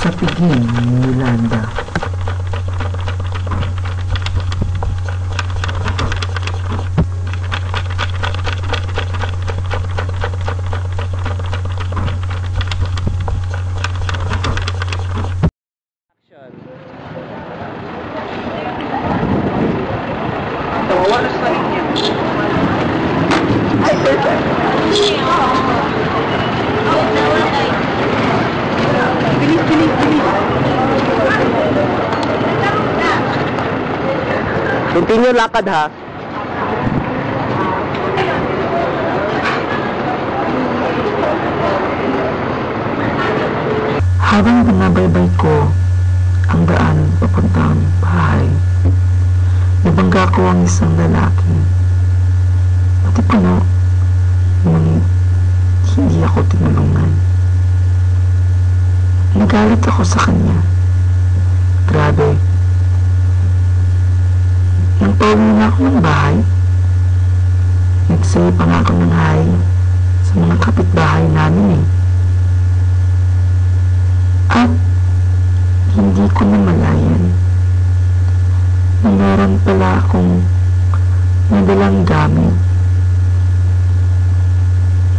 sa piging ni Yolanda. Continue lakad ha. Habang binabaybay ko ang daan papuntang bahay, nabangga ko ang isang lalaki. Pati puno, ngunit hindi ako tinulungan. Nagalit ako sa kanya. Grabe. Nang pauwi na ako ng bahay, nagsay pa nga ako ng hi sa mga kapitbahay namin At hindi ko namalayan na meron pala akong nadalang gamit.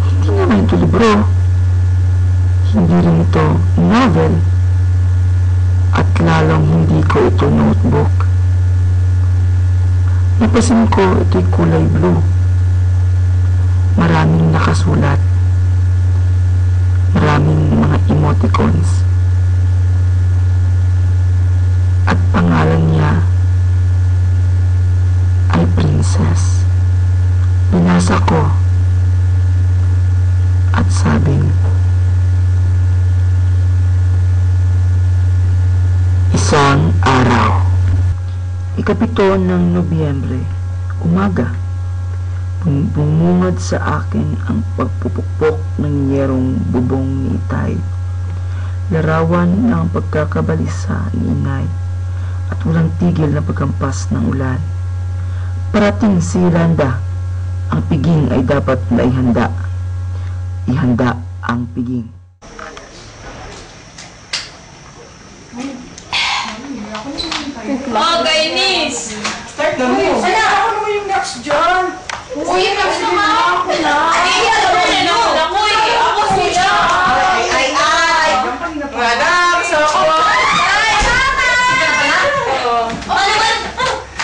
Hindi naman ito libro. Hindi rin ito novel. At lalong hindi ko ito notebook. Napasin ko ito'y kulay blue. Maraming nakasulat. Maraming mga emoticons. At pangalan niya ay Princess. Binasa ko at sabing, isang araw. Ikapito ng Nobyembre, umaga, bumungad sa akin ang pagpupukpok ng yerong bubong ni Itay. Larawan ng pagkakabalisa ni Inay at walang tigil na pagkampas ng ulan. Parating si Yolanda. Ang piging ay dapat na ihanda. Ihanda ang piging. Oh, Gainis! Start na mo. Ala, ako naman yung next dyan. Uy, yung next naman ako na. Ay, alam mo na naman ako eh. Ako siya. Ay. Madam, so ako. Ay, mama!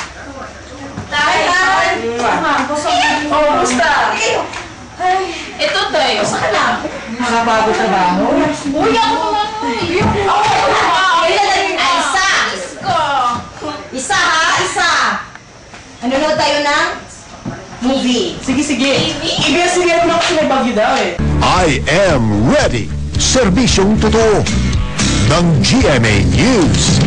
Ano ba? Tayo. Oh, gusta. Ay, ito tayo. Saan ka na? Makabago trabaho. Uy, ako naman. Nanonood tayo ng movie. Sige. Ibigay mo na kasi may bagyo daw eh. I am ready. Serbisyong totoo ng GMA News.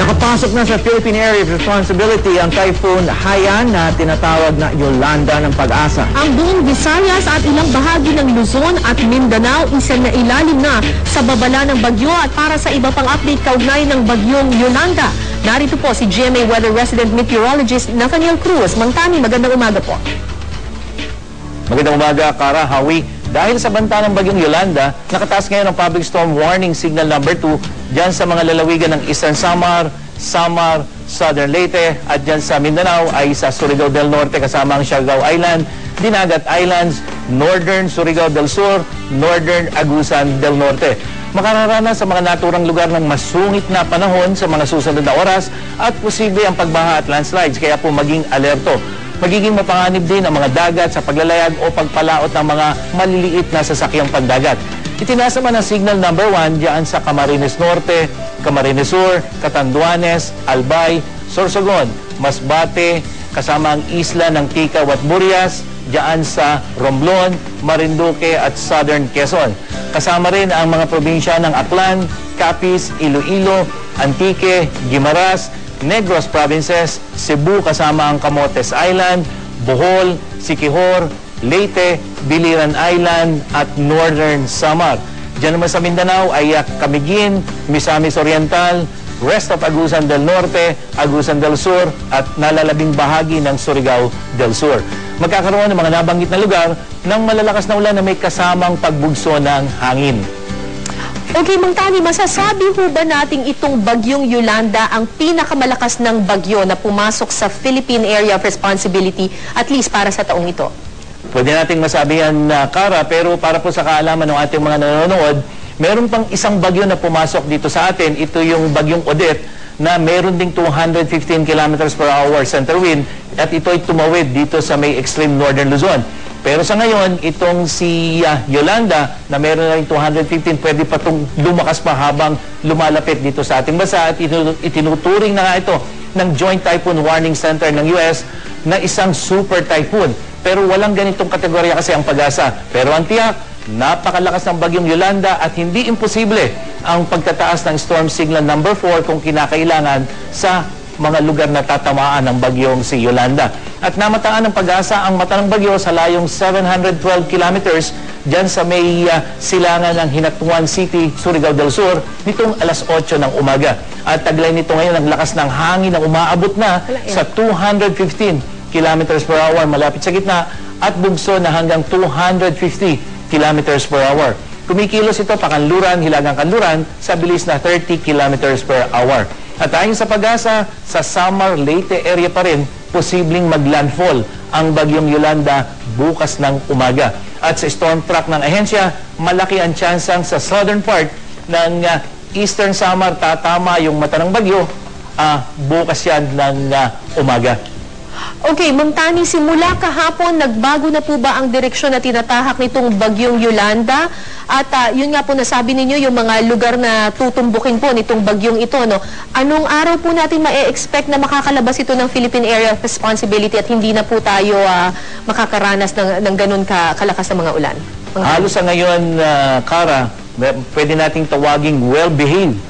Nakapasok na sa Philippine Area of Responsibility ang Typhoon Haiyan na tinatawag na Yolanda ng Pag-asa. Ang buong Visayas at ilang bahagi ng Luzon at Mindanao isang nailalim na sa babala ng bagyo. At para sa iba pang update kaugnay ng bagyong Yolanda, narito po si GMA Weather Resident Meteorologist Nathaniel Cruz. Mang Tani, magandang umaga po. Magandang umaga, Kara, Hawi. Dahil sa banta ng bagyong Yolanda, nakataas ngayon ang Public Storm Warning Signal number 2 dyan sa mga lalawigan ng Eastern Samar, Southern Leyte, at dyan sa Mindanao ay sa Surigao del Norte kasama ang Siargao Island, Dinagat Islands, Northern Surigao del Sur, Northern Agusan del Norte. Makararanas sa mga naturang lugar ng masungit na panahon sa mga susunod na oras at posible ang pagbaha at landslides, kaya po maging alerto. Magiging mapanganib din ang mga dagat sa paglalayag o pagpalaot ng mga maliliit na sasakyang pandagat. Itinaas naman ang signal number 1 diyan sa Camarines Norte, Camarines Sur, Catanduanes, Albay, Sorsogon, Masbate, kasama ang isla ng Ticao at Burias, diyan sa Romblon, Marinduque at Southern Quezon. Kasama rin ang mga probinsya ng Aklan, Capiz, Iloilo, Antique, Guimaras, Negros Provinces, Cebu kasama ang Camotes Island, Bohol, Siquijor, Leyte, Biliran Island at Northern Samar. Diyan naman sa Mindanao ay Camiguin, Misamis Oriental, rest of Agusan del Norte, Agusan del Sur at nalalabing bahagi ng Surigao del Sur. Magkakaroon ng mga nabanggit na lugar ng malalakas na ulan na may kasamang pagbugso ng hangin. Okay, Mang Tani, masasabi ho ba nating itong bagyong Yolanda ang pinakamalakas ng bagyo na pumasok sa Philippine Area of Responsibility at least para sa taong ito? Pwede nating masabi yan, Kara, pero para po sa kaalaman ng ating mga nanonood, meron pang isang bagyo na pumasok dito sa atin. Ito yung bagyong Odette na meron ding 215 kilometers per hour center wind at ito'y tumawid dito sa may extreme northern Luzon. Pero sa ngayon, itong si Yolanda na meron na rin 215, pwede pa itong lumakas pa habang lumalapit dito sa ating bansa at itinuturing na nga ito ng Joint Typhoon Warning Center ng US na isang super typhoon. Pero walang ganitong kategorya kasi ang Pag-asa. Pero ang tiyak, napakalakas ng bagyong Yolanda at hindi imposible ang pagtataas ng storm signal number 4 kung kinakailangan sa mga lugar na tatamaan ng bagyong si Yolanda. At namataan ng Pag-asa ang mata ng bagyo sa layong 712 kilometers dyan sa may silangan ng Hinatuan City, Surigao del Sur nitong alas 8 ng umaga. At taglay nito ngayon ang lakas ng hangin na umaabot na sa 215 kilometers per hour malapit sa gitna at bugso na hanggang 250 kilometers per hour. Kumikilos ito pakanluran, hilagang kanluran sa bilis na 30 kilometers per hour. At ayon sa Pag-asa, sa Samar, Leyte area pa rin, posibleng maglandfall ang bagyong Yolanda bukas ng umaga. At sa storm track ng ahensya, malaki ang tsansang sa southern part ng Eastern Samar tatama yung mata ng bagyo bukas yan ng umaga. Okay, Mang Tani, simula kahapon, nagbago na po ba ang direksyon na tinatahak nitong bagyong Yolanda? At yun nga po nasabi ninyo, yung mga lugar na tutumbukin po nitong bagyong ito, no? Anong araw po natin ma-expect na makakalabas ito ng Philippine Area of Responsibility at hindi na po tayo makakaranas ng ganun kalakas na mga ulan? Halos sa ngayon, Kara, pwede nating tawaging well-behaved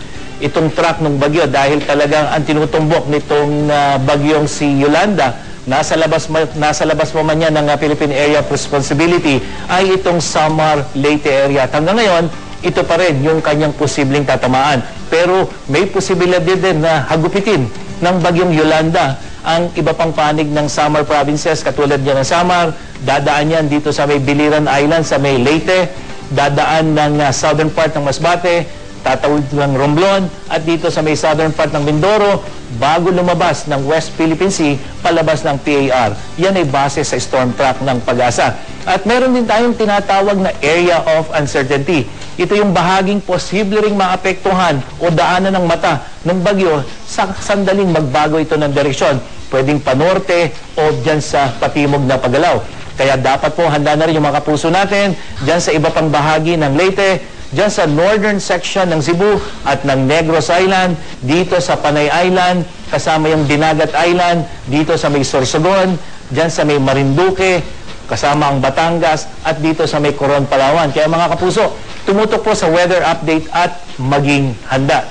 itong track ng bagyo dahil talagang ang tinutumbok nitong bagyong si Yolanda, nasa labas pa man yan ng Philippine Area of Responsibility ay itong Samar, Leyte area. At hanggang ngayon, ito pa rin yung kanyang posibleng tatamaan. Pero may posibilidad din na hagupitin ng bagyong Yolanda ang iba pang panig ng Samar provinces katulad niya ng Samar, dadaan yan dito sa may Biliran Island sa may Leyte, dadaan ng southern part ng Masbate, tatawid ng Romblon at dito sa may southern part ng Mindoro bago lumabas ng West Philippine Sea palabas ng PAR. Yan ay base sa storm track ng Pag-asa. At meron din tayong tinatawag na area of uncertainty. Ito yung bahaging posible ring maapektuhan o daanan ng mata ng bagyo sa sandaling magbago ito ng direksyon. Pwedeng panorte o dyan sa patimog na paggalaw. Kaya dapat po handa na rin yung mga kapuso natin dyan sa iba pang bahagi ng Leyte, dyan sa northern section ng Cebu at ng Negros Island, dito sa Panay Island, kasama yung Dinagat Island, dito sa may Sorsogon, dyan sa may Marinduque, kasama ang Batangas, at dito sa may Coron, Palawan. Kaya mga kapuso, tumutok po sa weather update at maging handa.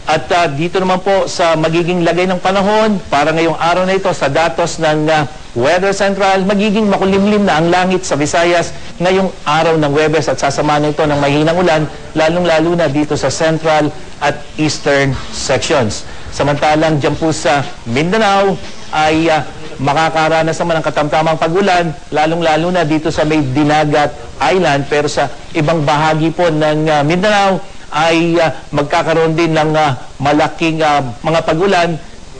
At dito naman po sa magiging lagay ng panahon, para ngayong araw na ito sa datos ng Weather Central, magiging makulimlim na ang langit sa Visayas ngayong araw ng Huwebes at sasama na ito ng mahinang ulan, lalong-lalo na dito sa Central at Eastern sections. Samantalang dyan po sa Mindanao ay makakaranas naman ng katamtamang pag-ulan, lalong-lalo na dito sa may Dinagat Island, pero sa ibang bahagi po ng Mindanao ay magkakaroon din ng malaking mga pag-ulan,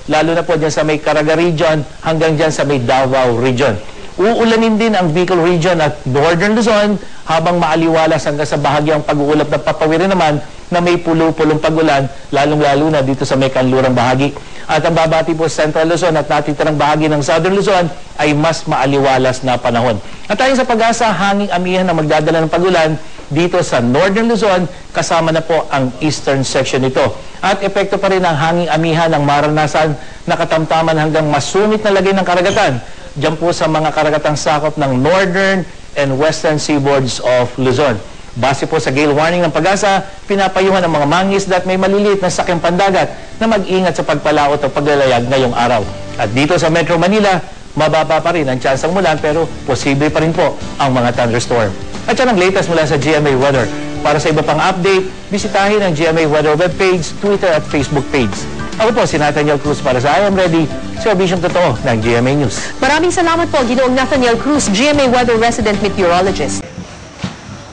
lalo na po dyan sa may Caraga region hanggang dyan sa may Davao region. Uulanin din ang Bicol region at Northern Luzon habang maaliwalas hanggang sa bahagyang pag-uulap ng papawirin naman na may pulo-pulong pag-ulan, lalong-lalo na dito sa may kanlurang bahagi. At ang babati po sa Central Luzon at natitirang bahagi ng Southern Luzon ay mas maaliwalas na panahon. At ayon sa Pag-asa, hanging amihan na magdadala ng pag-ulan dito sa Northern Luzon, kasama na po ang Eastern section nito. At epekto pa rin ang hanging amihan ng maranasan na katamtaman hanggang masungit na lagay ng karagatan diyan po sa mga karagatang sakop ng Northern and Western seaboards of Luzon. Base po sa gale warning ng Pag-asa, pinapayuhan ang mga mangisda at may maliliit na sakyang pandagat na mag-ingat sa pagpalaot o paglalayag ngayong araw. At dito sa Metro Manila, mababa pa rin ang tsansang mulan pero posible pa rin po ang mga thunderstorm. At yan ang latest mula sa GMA Weather. Para sa iba pang update, bisitahin ang GMA Weather webpage, Twitter at Facebook page. Ako po si Nathaniel Cruz para sa I Am Ready, serbisyong totoo ng GMA News. Maraming salamat po, Ginoong Nathaniel Cruz, GMA Weather Resident Meteorologist.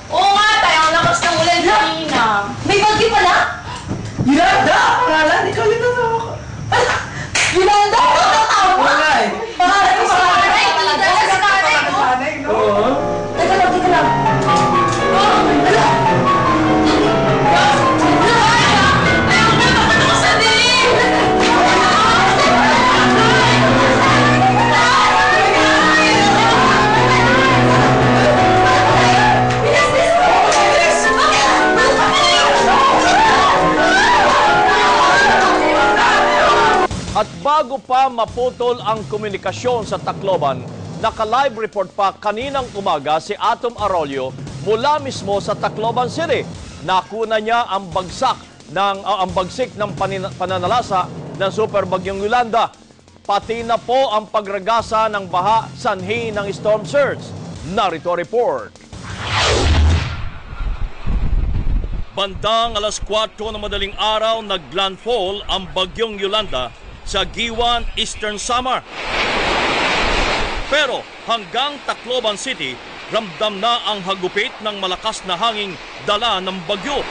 Oo nga, tayo ang lakas ng ulan kanina. Bago pa maputol ang komunikasyon sa Tacloban, naka-live report pa kaninang umaga si Atom Arroyo mula mismo sa Tacloban City. Nakuna niya ang bagsik ng pananalasa ng Super Bagyong Yolanda. Pati na po ang pagragasa ng baha sanhi ng storm surge. Narito report. Bandang alas 4 ng madaling araw, naglandfall ang Bagyong Yolanda sa Giwan, Eastern Samar. Pero hanggang Tacloban City, ramdam na ang hagupit ng malakas na hanging dala ng bagyo.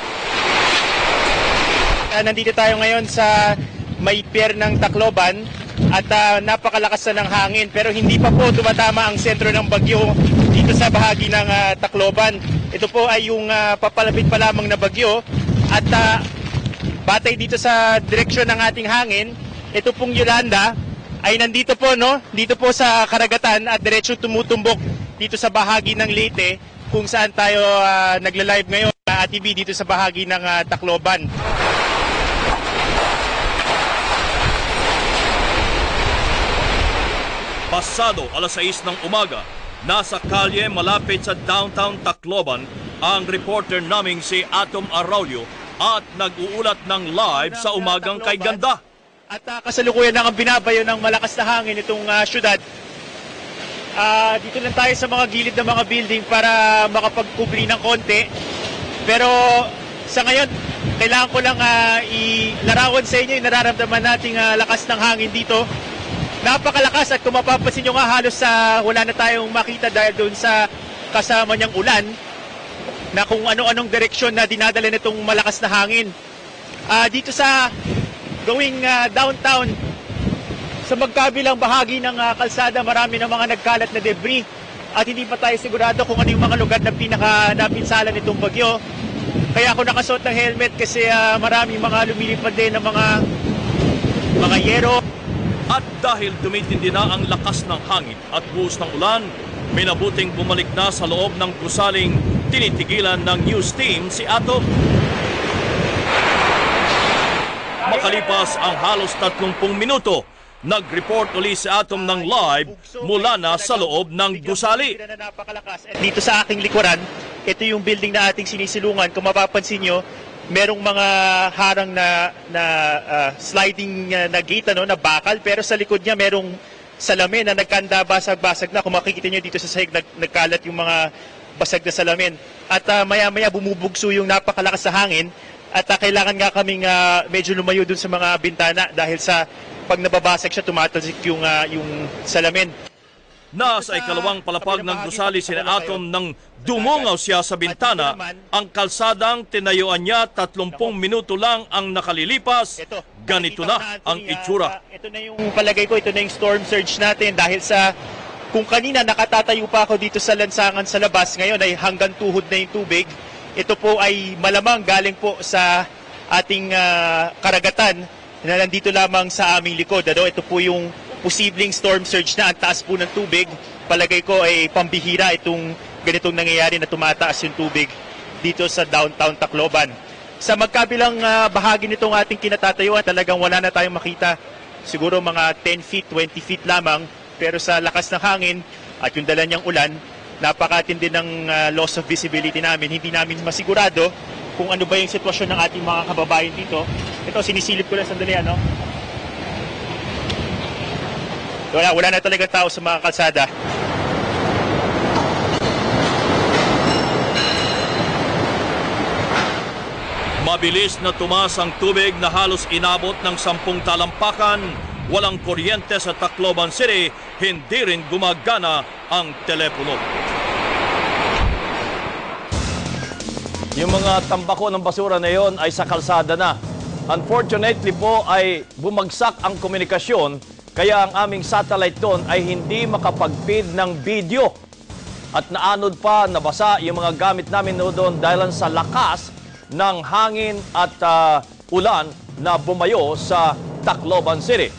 Nandito tayo ngayon sa may pier ng Tacloban at napakalakas na ng hangin pero hindi pa po tumatama ang sentro ng bagyo dito sa bahagi ng Tacloban. Ito po ay yung papalapit pa lamang na bagyo at batay dito sa direksyon ng ating hangin, ito pong Yolanda ay nandito po, no? Dito po sa karagatan at diretso tumutumbok dito sa bahagi ng Leyte kung saan tayo nagla-live ngayon sa ATV dito sa bahagi ng Tacloban. Pasado alas 6 ng umaga, nasa kalye malapit sa downtown Tacloban ang reporter naming si Atom Arroyo at nag-uulat ng live sa umagang kay ganda. At kasalukuyan lang ang binabayo ng malakas na hangin itong syudad. Dito lang tayo sa mga gilid ng mga building para makapagkubli ng konti. Pero sa ngayon, kailangan ko lang ilarawan sa inyo yung nararamdaman nating lakas ng hangin dito. Napakalakas at kung mapapansin nyo nga halos wala na tayong makita dahil doon sa kasama niyang ulan na kung ano-anong direksyon na dinadala nitong malakas na hangin. Dito sa going downtown sa magkabilang bahagi ng kalsada, marami ng mga nagkalat na debris at hindi pa tayo sigurado kung ano yung mga lugar na pinaka-napinsala nitong bagyo. Kaya ako nakasuot ng helmet kasi marami mga lumilipad din ng mga yero. At dahil tumitindi na ang lakas ng hangin at buhos ng ulan, minabuting bumalik na sa loob ng gusaling tinitigilan ng news team si Atom. Makalipas ang halos 30 minuto, nag-report uli si Atom ng live mula na sa loob ng gusali. Dito sa aking likuran, ito yung building na ating sinisilungan. Kung mapapansin nyo, merong mga harang na sliding na gate na bakal, pero sa likod niya merong salamin na nagkanda basag-basag na. Kung makikita nyo dito sa sahig, nagkalat yung mga basag na salamin. At maya-maya bumubugso yung napakalakas sa hangin. At kailangan nga kaming medyo lumayo dun sa mga bintana dahil sa pag nababasag siya, tumatalsik yung salamin. Nasa ikalawang palapag ng gusali si Atom nang dumungaw siya sa bintana. Ang kalsadang tinayuan niya 30 minuto lang ang nakalilipas. Ganito na ang itsura. Ito na yung palagay ko, ito na yung storm surge natin dahil sa kung kanina nakatatayo pa ako dito sa lansangan sa labas, ngayon ay hanggang tuhod na yung tubig. Ito po ay malamang galing po sa ating karagatan na nandito lamang sa aming likod. Ito po yung posibleng storm surge na ang taas po ng tubig. Palagay ko ay pambihira itong ganitong nangyayari na tumataas yung tubig dito sa downtown Tacloban. Sa magkabilang bahagi nitong ating kinatatayuan, talagang wala na tayong makita. Siguro mga 10 feet, 20 feet lamang. Pero sa lakas ng hangin at yung dala niyang ulan, napakatindi ng loss of visibility namin. Hindi namin masigurado kung ano ba yung sitwasyon ng ating mga kababayan dito. Ito, sinisilip ko lang sandali, ano? Wala na talaga tao sa mga kalsada. Mabilis na tumaas ang tubig na halos inabot ng 10 talampakan. Walang kuryente sa Tacloban City, hindi rin gumagana ang telepono. Yung mga tambako ng basura na yon ay sa kalsada na. Unfortunately po ay bumagsak ang komunikasyon, kaya ang aming satellite doon ay hindi makapag-feed ng video. At naanod pa, nabasa yung mga gamit namin doon dahil sa lakas ng hangin at ulan na bumayo sa Tacloban City.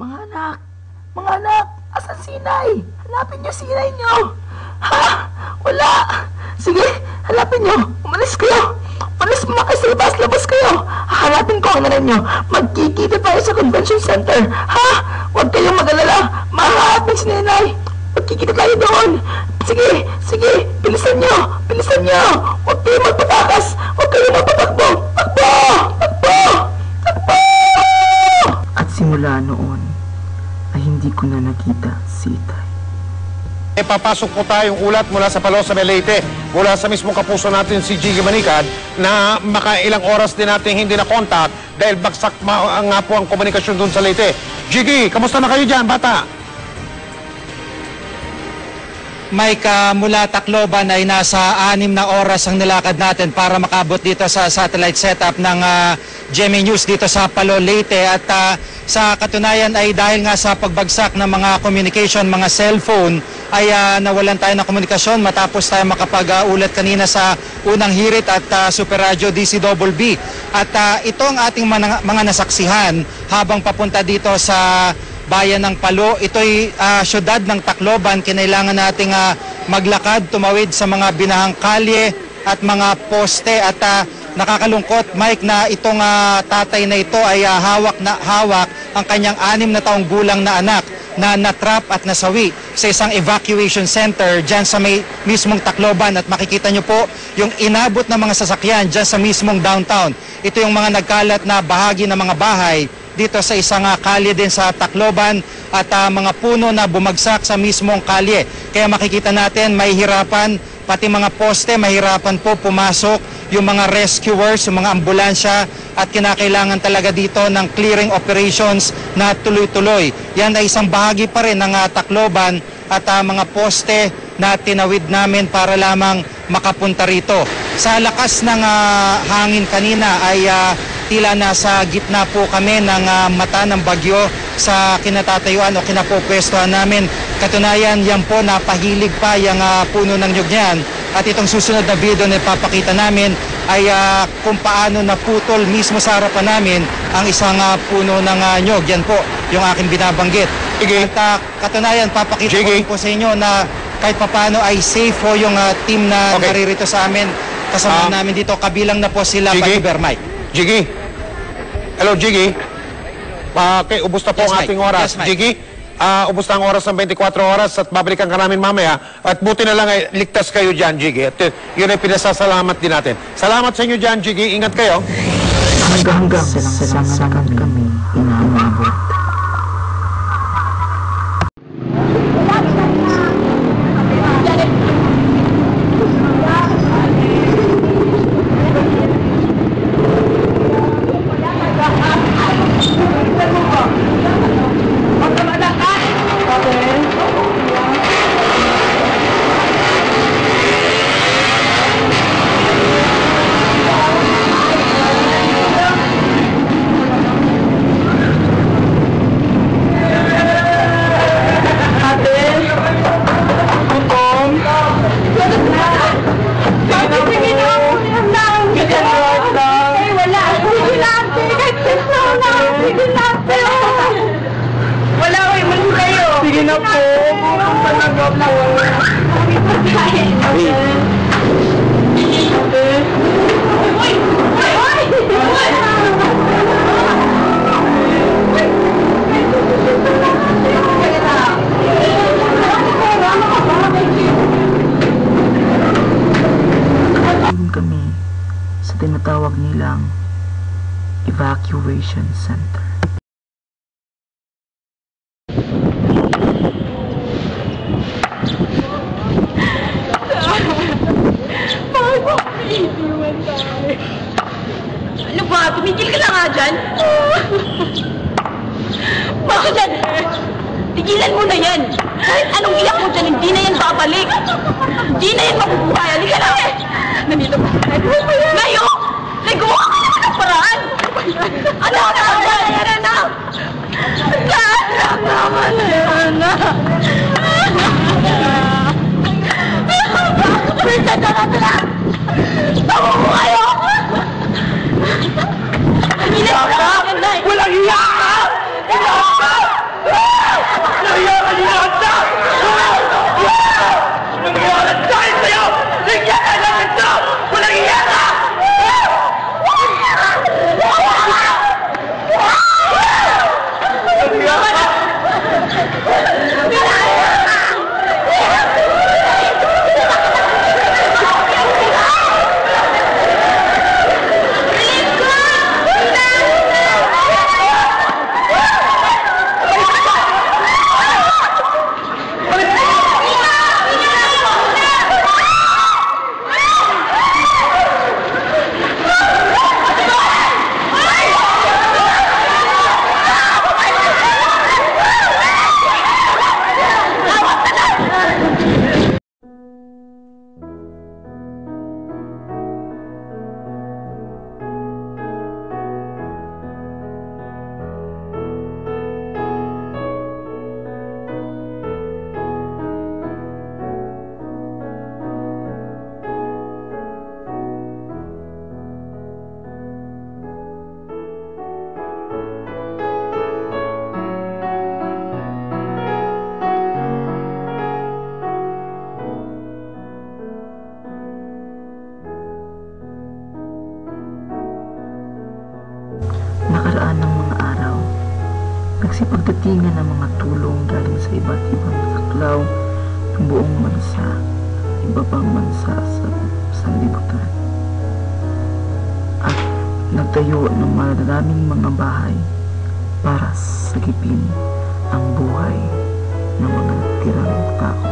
Mga anak, asan sinay? Hanapin niyo sinay niyo. Ha? Wala. Sige, hanapin niyo. Umalis kayo. Umalis Labas muna kayo sa labas! Labas kayo! Hahanapin ko ang nanay niyo. Magkikita tayo sa convention center. Ha? Huwag kayong mag-alala. Mahanapin si nanay. Magkikita tayo doon. Sige, sige. Bilisan niyo. Bilisan niyo. Huwag kayong magpatakas. Huwag kayong magpatakbo. Takbo! Takbo! Takbo! At simula noon, ay hindi ko na nakita si Itay. Papasok po tayong ulat mula sa Palosa, Leyte, mula sa mismong kapuso natin si Jiggy Manicad, na makailang oras din natin hindi na contact dahil bagsak nga po ang komunikasyon doon sa Leyte. Jiggy, kamusta na kayo dyan, bata? Mike, mula Tacloban ay nasa 6 na oras ang nilakad natin para makabot dito sa satellite setup ng GMA News dito sa Palo, Leyte. At sa katunayan ay dahil nga sa pagbagsak ng mga communication, mga cellphone, ay nawalan tayo ng komunikasyon matapos tayo makapag-ulat kanina sa unang hirit at Super Radio DCBB. At ito ang ating mga nasaksihan habang papunta dito sa bayan ng Palo. Ito'y syudad ng Tacloban. Kinailangan nating maglakad, tumawid sa mga binahang kalye at mga poste. At nakakalungkot, Mike, na itong tatay na ito ay hawak ang kanyang 6 na taong gulang na anak na natrap at nasawi sa isang evacuation center dyan sa mismong Tacloban. At makikita nyo po yung inabot ng mga sasakyan dyan sa mismong downtown. Ito yung mga nagkalat na bahagi ng mga bahay dito sa isang kalye din sa Tacloban at mga puno na bumagsak sa mismong kalye. Kaya makikita natin may hirapan, pati mga poste mahirapan po pumasok, yung mga rescuers, yung mga ambulansya, at kinakailangan talaga dito ng clearing operations na tuloy-tuloy. Yan ay isang bahagi pa rin ng Tacloban at mga poste na tinawid namin para lamang makapunta rito. Sa lakas ng hangin kanina ay tila nasa gitna po kami ng mata ng bagyo sa kinatatayuan o kinapopwestuhan namin. Katunayan, yan po napahilig pa yung puno ng nyug niyan. At itong susunod na video na ipapakita namin ay kung paano naputol mismo sa harapan namin ang isang puno ng nyug. Yan po yung aking binabanggit. At katunayan, papakita ko po sa inyo na kahit papaano ay safe po yung team na naririto sa amin. Kasama namin dito, kabilang na po sila Pag-Uber, Mike. Jiggy? Hello, Jiggy? Ubos na po ang ating oras. Jiggy, ubos na ang oras ng 24 oras at babalikan ka namin mamaya. At buti na lang ay ligtas kayo dyan, Jiggy. At yun ay pinasasalamat din natin. Salamat sa inyo dyan, Jiggy. Ingat kayo. Hanggang sa kami inamabot. Kami sa tinatawag nilang evacuation center. Bakit mo kami iniwan tayo? Ano ba? Tumigil ka na nga dyan? Bakit yan? Tigilan mo na yan. Kahit anong iyak mo dyan, hindi na yan babalik. Hindi na yan mabubuhay. Halika na! Nandito ba? Ngayon! Nagawa ka naman ng paraan! Ano ka naman? Ayan na! Saan naman? Ayan na! Pinsan na natin lang! Tawa mo kayo! Walang hiya ka! Hiya ka! Nahiya ka ni Nanda! Nangyari dahil sa'yo! Hiya ka namin ito! Walang hiya ka! Nagsipagdatingan ng mga tulong galing sa iba't ibang saklaw ng buong bansa, iba pang bansa sa sanlibutan. At nagtayo ng maraming mga bahay para sagipin ang buhay ng mga tirang tao.